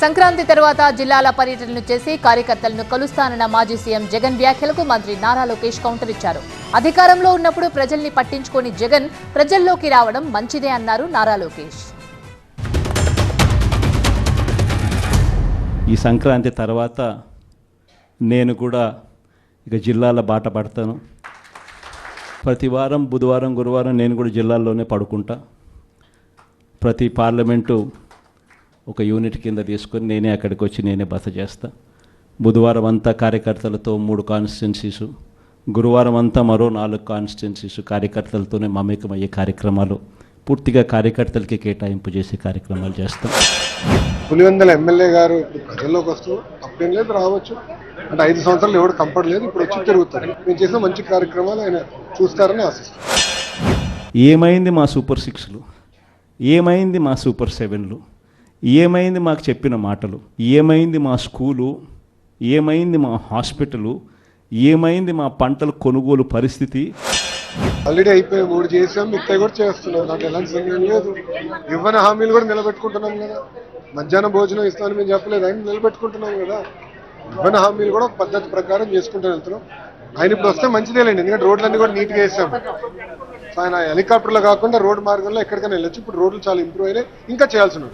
సంక్రాంతి తర్వాత జిల్లాల పర్యటనలు చేసి కార్యకర్తలను కలుస్తానన్న మాజీ సీఎం జగన్ వ్యాఖ్యలకు మంత్రి నారా లోకేష్ కౌంటర్ ఇచ్చారు. అధికారంలో ఉన్నప్పుడు ప్రజల్ని పట్టించుకోని జగన్ ప్రజల్లోకి రావడం మంచిదే అన్నారు నారా లోకేష్. ఈ సంక్రాంతి తర్వాత నేను కూడా ఇక జిల్లాల బాట పడతాను. ప్రతి వారం బుధవారం గురువారం నేను కూడా జిల్లాల్లోనే పడుకుంటా. ప్రతి పార్లమెంటు ఒక యూనిట్ కింద తీసుకొని నేనే అక్కడికి వచ్చి నేనే బస చేస్తా. బుధవారం అంతా కార్యకర్తలతో 3 కాన్స్టిట్యున్సీసు, గురువారం అంతా మరో 4 కాన్స్టిట్యున్సీసు కార్యకర్తలతోనే మమేకమయ్యే కార్యక్రమాలు, పూర్తిగా కార్యకర్తలకి కేటాయింపు చేసే కార్యక్రమాలు చేస్తాం. పులివెందుల ఎమ్మెల్యే గారు ప్రజల్లోకి వస్తూ తప్పేం లేదు, రావచ్చు అంటే 5 సంవత్సరాలు ఎవరు కంపడలేదు, ఇప్పుడు వచ్చి తిరుగుతారు. మేము చేసిన మంచి కార్యక్రమాలు ఆయన చూస్తారని ఆశిస్తాం. ఏమైంది మా సూపర్ 6లు, ఏమైంది మా సూపర్ 7లు, ఏమైంది మాకు చెప్పిన మాటలు, ఏమైంది మా స్కూలు, ఏమైంది మా హాస్పిటలు, ఏమైంది మా పంటల కొనుగోలు పరిస్థితి. ఆల్రెడీ అయిపోయి 3 చేసాం, మిగతా కూడా చేస్తున్నాం. నాకు ఎలాంటి సందేహం లేదు. ఇవ్వని హామీలు కూడా నిలబెట్టుకుంటున్నాం కదా. మధ్యాహ్నం భోజనం ఇస్తామని మేము చెప్పలేదు, ఆయన నిలబెట్టుకుంటున్నాం కదా. ఇవ్వని హామీలు కూడా పద్ధతి ప్రకారం చేసుకుంటూ వెళ్తున్నాం. ఆయన ఇప్పుడు వస్తే మంచిదేలేండి, ఎందుకంటే రోడ్లన్నీ కూడా నీట్గా వేసాం. ఆయన హెలికాప్టర్లో కాకుండా రోడ్డు మార్గంలో ఎక్కడికైనా వెళ్ళొచ్చు. ఇప్పుడు రోడ్లు చాలా ఇంప్రూవ్ అయినాయి, ఇంకా చేయాల్సి ఉంది.